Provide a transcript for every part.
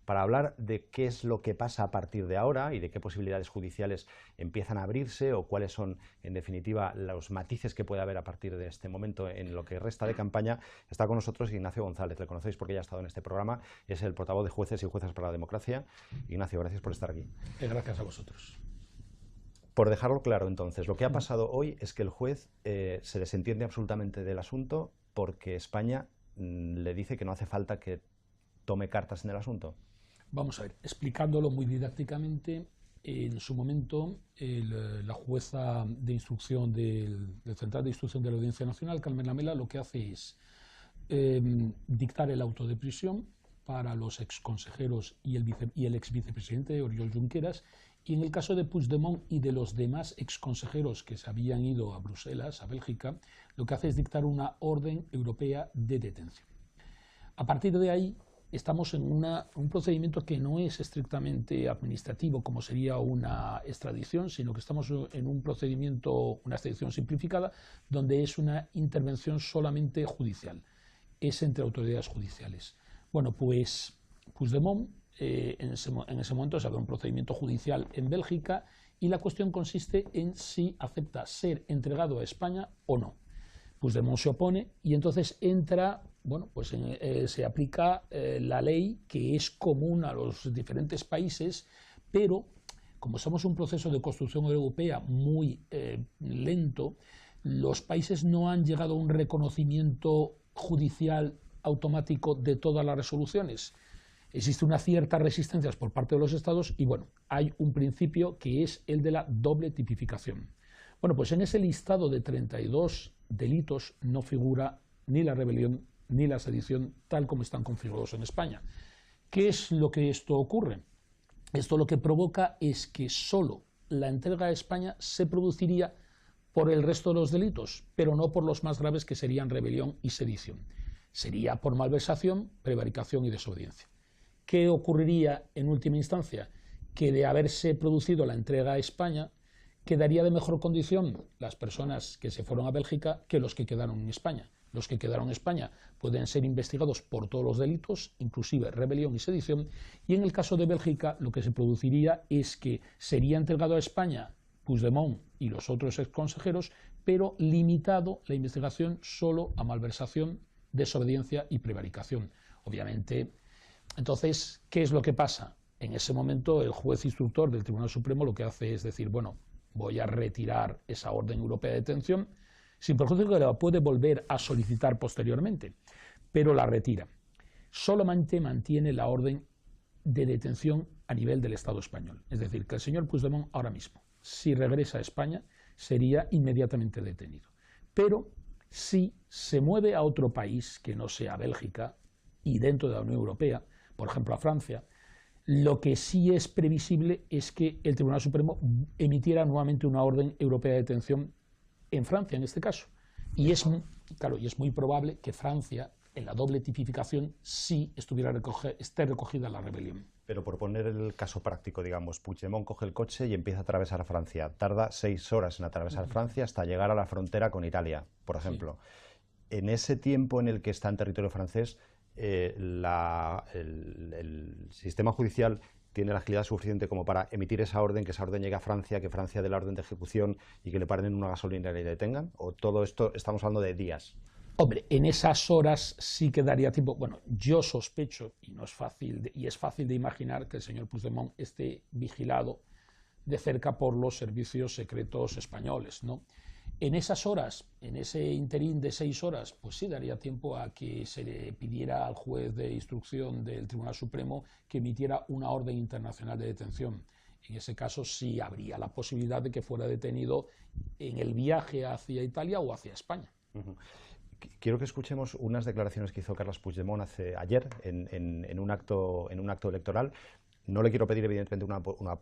para hablar de qué es lo que pasa a partir de ahora y de qué posibilidades judiciales empiezan a abrirse o cuáles son, en definitiva, los matices que puede haber a partir de este momento en lo que resta de campaña. Está con nosotros Ignacio González, le conocéis porque ya ha estado en este programa, es el portavoz de Jueces y Juezas para la Democracia. Ignacio, gracias por estar aquí. Gracias a vosotros. Por dejarlo claro, entonces, lo que ha pasado hoy es que el juez se desentiende absolutamente del asunto porque España le dice que no hace falta que tome cartas en el asunto. Vamos a ver, explicándolo muy didácticamente, en su momento la jueza de instrucción del Central de Instrucción de la Audiencia Nacional, Carmen Lamela, lo que hace es dictar el auto de prisión para los exconsejeros y el exvicepresidente Oriol Junqueras, y en el caso de Puigdemont y de los demás exconsejeros que se habían ido a Bruselas, a Bélgica, lo que hace es dictar una orden europea de detención. A partir de ahí estamos en un procedimiento que no es estrictamente administrativo, como sería una extradición, sino que estamos en un procedimiento, una extradición simplificada, donde es una intervención solamente judicial, es entre autoridades judiciales. Bueno, pues Puigdemont en ese momento se abre un procedimiento judicial en Bélgica y la cuestión consiste en si acepta ser entregado a España o no. Puigdemont se opone y entonces entra, bueno, pues se aplica la ley que es común a los diferentes países, pero como estamos en un proceso de construcción europea muy lento, los países no han llegado a un reconocimiento judicial automático de todas las resoluciones. Existe una cierta resistencia por parte de los Estados y, bueno, hay un principio que es el de la doble tipificación. Bueno, pues en ese listado de 32 delitos no figura ni la rebelión ni la sedición tal como están configurados en España. ¿Qué es lo que esto ocurre? Esto lo que provoca es que solo la entrega a España se produciría por el resto de los delitos, pero no por los más graves que serían rebelión y sedición. Sería por malversación, prevaricación y desobediencia. ¿Qué ocurriría en última instancia? Que de haberse producido la entrega a España, quedaría de mejor condición las personas que se fueron a Bélgica que los que quedaron en España. Los que quedaron en España pueden ser investigados por todos los delitos, inclusive rebelión y sedición, y en el caso de Bélgica lo que se produciría es que sería entregado a España Puigdemont y los otros exconsejeros, pero limitado la investigación solo a malversación, desobediencia y prevaricación. Obviamente, entonces, ¿qué es lo que pasa? En ese momento el juez instructor del Tribunal Supremo lo que hace es decir, bueno, voy a retirar esa orden europea de detención, sin perjuicio que la puede volver a solicitar posteriormente, pero la retira. Solamente mantiene la orden de detención a nivel del Estado español. Es decir, que el señor Puigdemont ahora mismo, si regresa a España, sería inmediatamente detenido. Pero si se mueve a otro país que no sea Bélgica y dentro de la Unión Europea, por ejemplo a Francia, lo que sí es previsible es que el Tribunal Supremo emitiera nuevamente una orden europea de detención en Francia, en este caso. Y es muy probable que Francia, en la doble tipificación, sí esté recogida la rebelión. Pero por poner el caso práctico, digamos, Puigdemont coge el coche y empieza a atravesar Francia. Tarda 6 horas en atravesar Francia hasta llegar a la frontera con Italia, por ejemplo. Sí. En ese tiempo en el que está en territorio francés, el sistema judicial tiene la agilidad suficiente como para emitir esa orden, que esa orden llegue a Francia, que Francia dé la orden de ejecución y que le paren en una gasolinera y le detengan, o todo esto estamos hablando de días. Hombre, en esas horas sí que daría tiempo. Bueno, yo sospecho, y es fácil de imaginar que el señor Puigdemont esté vigilado de cerca por los servicios secretos españoles, ¿no? En esas horas, en ese interín de 6 horas, pues sí daría tiempo a que se le pidiera al juez de instrucción del Tribunal Supremo que emitiera una orden internacional de detención. En ese caso sí habría la posibilidad de que fuera detenido en el viaje hacia Italia o hacia España. Quiero que escuchemos unas declaraciones que hizo Carles Puigdemont ayer en un acto electoral. No le quiero pedir, evidentemente, una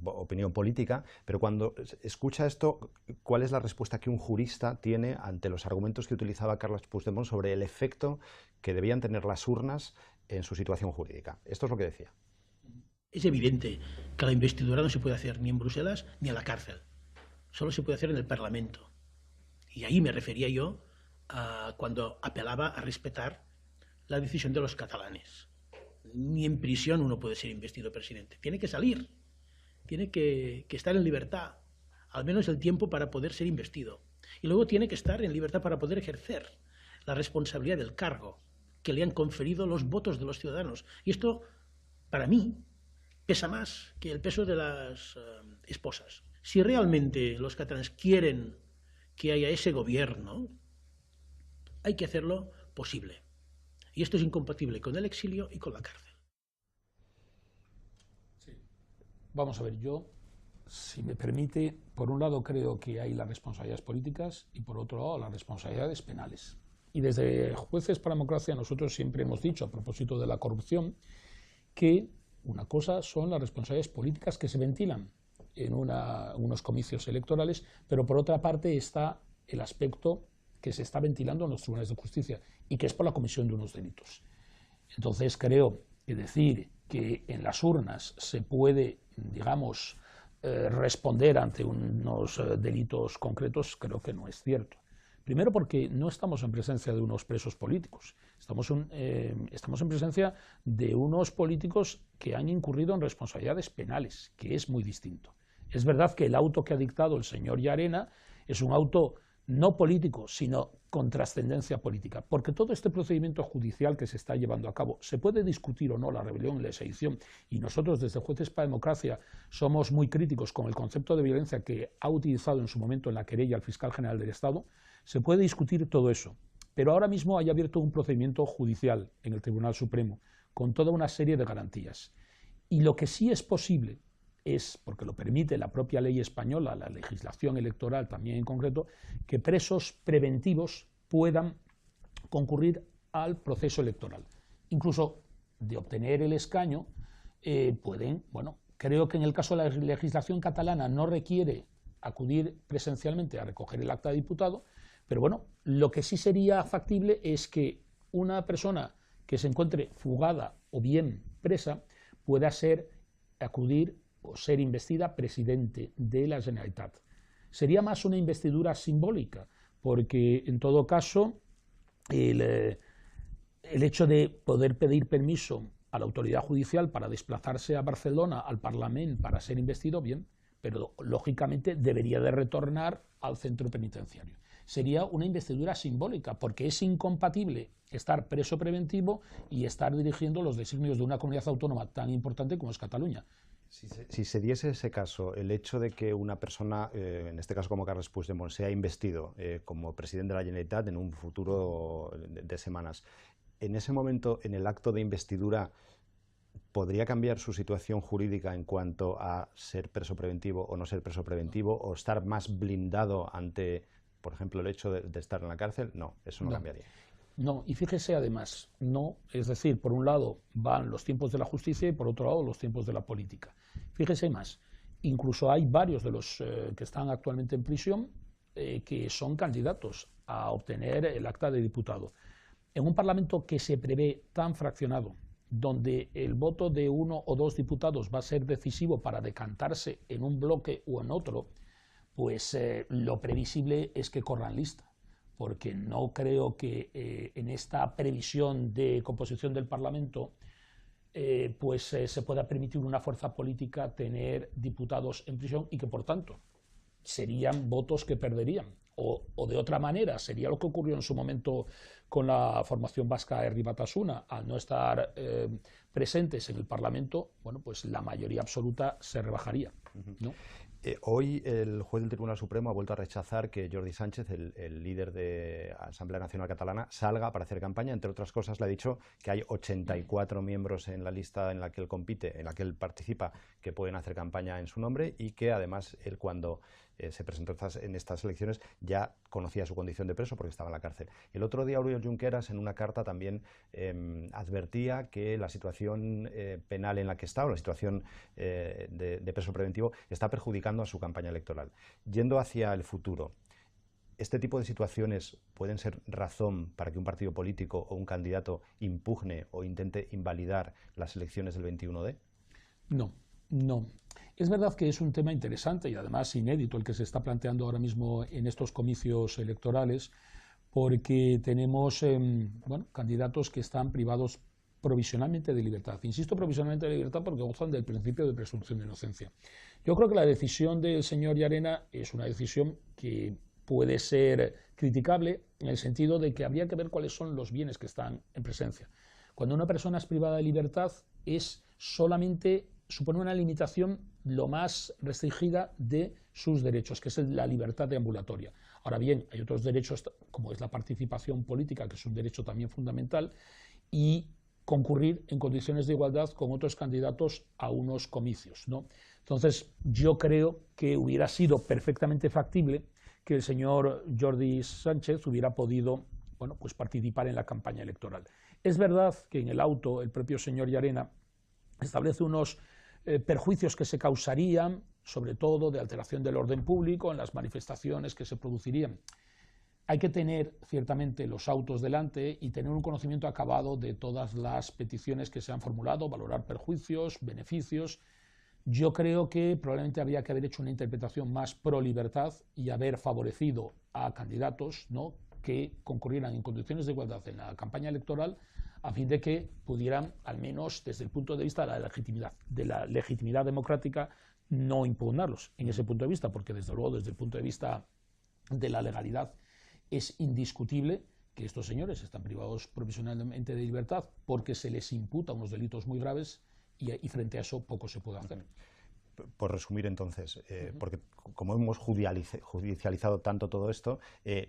opinión política, pero cuando escucha esto, ¿cuál es la respuesta que un jurista tiene ante los argumentos que utilizaba Carles Puigdemont sobre el efecto que debían tener las urnas en su situación jurídica? Esto es lo que decía. Es evidente que la investidura no se puede hacer ni en Bruselas ni en la cárcel. Solo se puede hacer en el Parlamento. Y ahí me refería yo a cuando apelaba a respetar la decisión de los catalanes. ni en prisión uno puede ser investido presidente. Tiene que salir, tiene que estar en libertad, al menos el tiempo para poder ser investido. Y luego tiene que estar en libertad para poder ejercer la responsabilidad del cargo que le han conferido los votos de los ciudadanos. Y esto, para mí, pesa más que el peso de las esposas. Si realmente los catalanes quieren que haya ese gobierno, hay que hacerlo posible. Y esto es incompatible con el exilio y con la cárcel. Sí. Vamos a ver, yo, si me permite, por un lado creo que hay las responsabilidades políticas y por otro lado las responsabilidades penales. Y desde Jueces para la Democracia nosotros siempre hemos dicho, a propósito de la corrupción, que una cosa son las responsabilidades políticas que se ventilan en unos comicios electorales, pero por otra parte está el aspecto que se está ventilando en los tribunales de justicia y que es por la comisión de unos delitos. Entonces creo que decir que en las urnas se puede, digamos, responder ante unos delitos concretos, creo que no es cierto. Primero porque no estamos en presencia de unos presos políticos, estamos en presencia de unos políticos que han incurrido en responsabilidades penales, que es muy distinto. Es verdad que el auto que ha dictado el señor Llarena es un auto no político, sino con trascendencia política, porque todo este procedimiento judicial que se está llevando a cabo, se puede discutir o no la rebelión, la sedición, y nosotros desde Jueces para la Democracia somos muy críticos con el concepto de violencia que ha utilizado en su momento en la querella el fiscal general del Estado. Se puede discutir todo eso, pero ahora mismo hay abierto un procedimiento judicial en el Tribunal Supremo con toda una serie de garantías. Y lo que sí es posible es, porque lo permite la propia ley española, la legislación electoral también en concreto, que presos preventivos puedan concurrir al proceso electoral. Incluso de obtener el escaño, pueden, bueno, creo que en el caso de la legislación catalana no requiere acudir presencialmente a recoger el acta de diputado, pero bueno, lo que sí sería factible es que una persona que se encuentre fugada o bien presa pueda acudir o ser investida presidente de la Generalitat. Sería más una investidura simbólica, porque en todo caso el hecho de poder pedir permiso a la autoridad judicial para desplazarse a Barcelona, al Parlamento, para ser investido, bien, pero lógicamente debería de retornar al centro penitenciario. Sería una investidura simbólica, porque es incompatible estar preso preventivo y estar dirigiendo los designios de una comunidad autónoma tan importante como es Cataluña. Si se diese ese caso, el hecho de que una persona, en este caso como Carles Puigdemont, sea investido como presidente de la Generalitat en un futuro de semanas, en ese momento, en el acto de investidura, ¿podría cambiar su situación jurídica en cuanto a ser preso preventivo o no ser preso preventivo, o estar más blindado ante, por ejemplo, el hecho de estar en la cárcel? No, eso no cambiaría. No, y fíjese además, no, es decir, por un lado van los tiempos de la justicia y por otro lado los tiempos de la política. Fíjese más, incluso hay varios de los que están actualmente en prisión que son candidatos a obtener el acta de diputado. En un Parlamento que se prevé tan fraccionado, donde el voto de uno o dos diputados va a ser decisivo para decantarse en un bloque o en otro, pues lo previsible es que corran lista, porque no creo que en esta previsión de composición del Parlamento se pueda permitir una fuerza política tener diputados en prisión y que, por tanto, serían votos que perderían. O de otra manera, sería lo que ocurrió en su momento con la formación vasca Herri Batasuna, al no estar presentes en el Parlamento, bueno, pues la mayoría absoluta se rebajaría, ¿no? Hoy el juez del Tribunal Supremo ha vuelto a rechazar que Jordi Sánchez, el líder de Asamblea Nacional Catalana, salga para hacer campaña. Entre otras cosas, le ha dicho que hay 84 miembros en la lista en la que él compite, en la que él participa, que pueden hacer campaña en su nombre, y que además él, cuando se presentó en estas elecciones, ya conocía su condición de preso porque estaba en la cárcel. El otro día Oriol Junqueras, en una carta, también advertía que la situación penal en la que está, o la situación de preso preventivo, está perjudicando a su campaña electoral. Yendo hacia el futuro, ¿este tipo de situaciones pueden ser razón para que un partido político o un candidato impugne o intente invalidar las elecciones del 21D? No, no. Es verdad que es un tema interesante y además inédito el que se está planteando ahora mismo en estos comicios electorales, porque tenemos candidatos que están privados provisionalmente de libertad. Insisto provisionalmente de libertad porque gozan del principio de presunción de inocencia. Yo creo que la decisión del señor Llarena es una decisión que puede ser criticable en el sentido de que habría que ver cuáles son los bienes que están en presencia. Cuando una persona es privada de libertad es solamente supone una limitación lo más restringida de sus derechos, que es la libertad deambulatoria. Ahora bien, hay otros derechos, como es la participación política, que es un derecho también fundamental, y concurrir en condiciones de igualdad con otros candidatos a unos comicios, ¿no? Entonces, yo creo que hubiera sido perfectamente factible que el señor Jordi Sánchez hubiera podido, bueno, pues participar en la campaña electoral. Es verdad que en el auto el propio señor Llarena establece unos perjuicios que se causarían, sobre todo de alteración del orden público, en las manifestaciones que se producirían. Hay que tener ciertamente los autos delante y tener un conocimiento acabado de todas las peticiones que se han formulado, valorar perjuicios, beneficios. Yo creo que probablemente habría que haber hecho una interpretación más pro libertad y haber favorecido a candidatos, ¿no?, que concurrieran en condiciones de igualdad en la campaña electoral, a fin de que pudieran, al menos desde el punto de vista de la legitimidad democrática, no impugnarlos en ese punto de vista, porque desde luego desde el punto de vista de la legalidad es indiscutible que estos señores están privados provisionalmente de libertad porque se les imputa unos delitos muy graves y frente a eso poco se puede hacer. Por resumir entonces, porque como hemos judicializado tanto todo esto,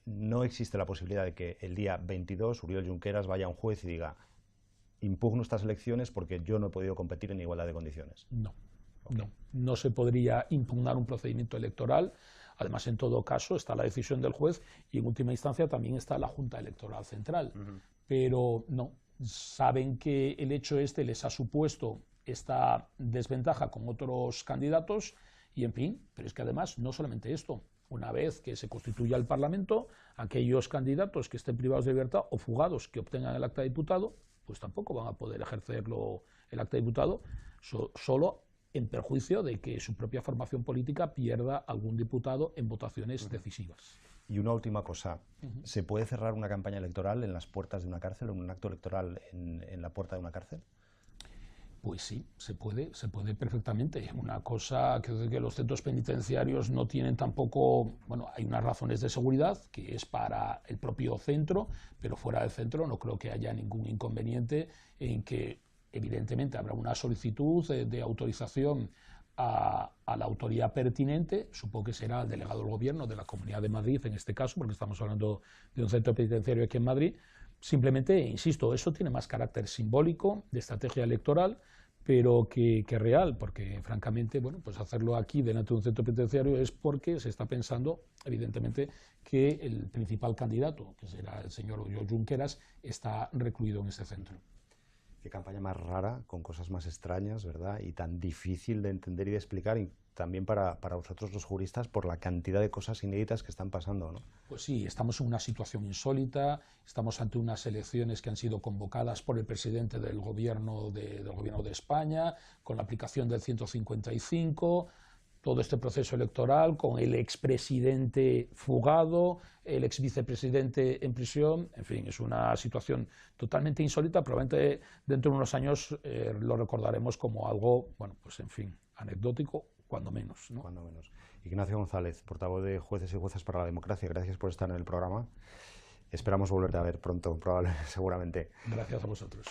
no existe la posibilidad de que el día 22 Oriol Junqueras vaya a un juez y diga impugno estas elecciones porque yo no he podido competir en igualdad de condiciones. No, okay. No se podría impugnar un procedimiento electoral. Además, en todo caso, está la decisión del juez y en última instancia también está la Junta Electoral Central. Pero no, saben que el hecho este les ha supuesto esta desventaja con otros candidatos y, en fin, pero es que además no solamente esto, una vez que se constituya el Parlamento, aquellos candidatos que estén privados de libertad o fugados que obtengan el acta de diputado, pues tampoco van a poder ejercerlo el acta de diputado, solo en perjuicio de que su propia formación política pierda algún diputado en votaciones decisivas. Y una última cosa, ¿se puede cerrar una campaña electoral en las puertas de una cárcel o un acto electoral en la puerta de una cárcel? Pues sí, se puede perfectamente. Una cosa que los centros penitenciarios no tienen tampoco, bueno, hay unas razones de seguridad que es para el propio centro, pero fuera del centro no creo que haya ningún inconveniente en que evidentemente habrá una solicitud de autorización a la autoridad pertinente, supongo que será el delegado del gobierno de la Comunidad de Madrid en este caso, porque estamos hablando de un centro penitenciario aquí en Madrid. Simplemente, insisto, eso tiene más carácter simbólico, de estrategia electoral, pero que real, porque francamente, bueno, pues hacerlo aquí delante de un centro penitenciario es porque se está pensando, evidentemente, que el principal candidato, que será el señor Oriol Junqueras, está recluido en ese centro. Qué campaña más rara, con cosas más extrañas, ¿verdad? Y tan difícil de entender y de explicar, y también para vosotros los juristas, por la cantidad de cosas inéditas que están pasando, ¿no? Pues sí, estamos en una situación insólita, estamos ante unas elecciones que han sido convocadas por el presidente del gobierno de España, con la aplicación del 155, todo este proceso electoral con el expresidente fugado, el exvicepresidente en prisión, en fin, es una situación totalmente insólita, probablemente dentro de unos años lo recordaremos como algo, bueno, pues en fin, anecdótico, cuando menos, ¿no? Cuando menos. Ignacio González, portavoz de Jueces y Juezas para la Democracia, gracias por estar en el programa. Esperamos volverte a ver pronto, probablemente, seguramente. Gracias a vosotros.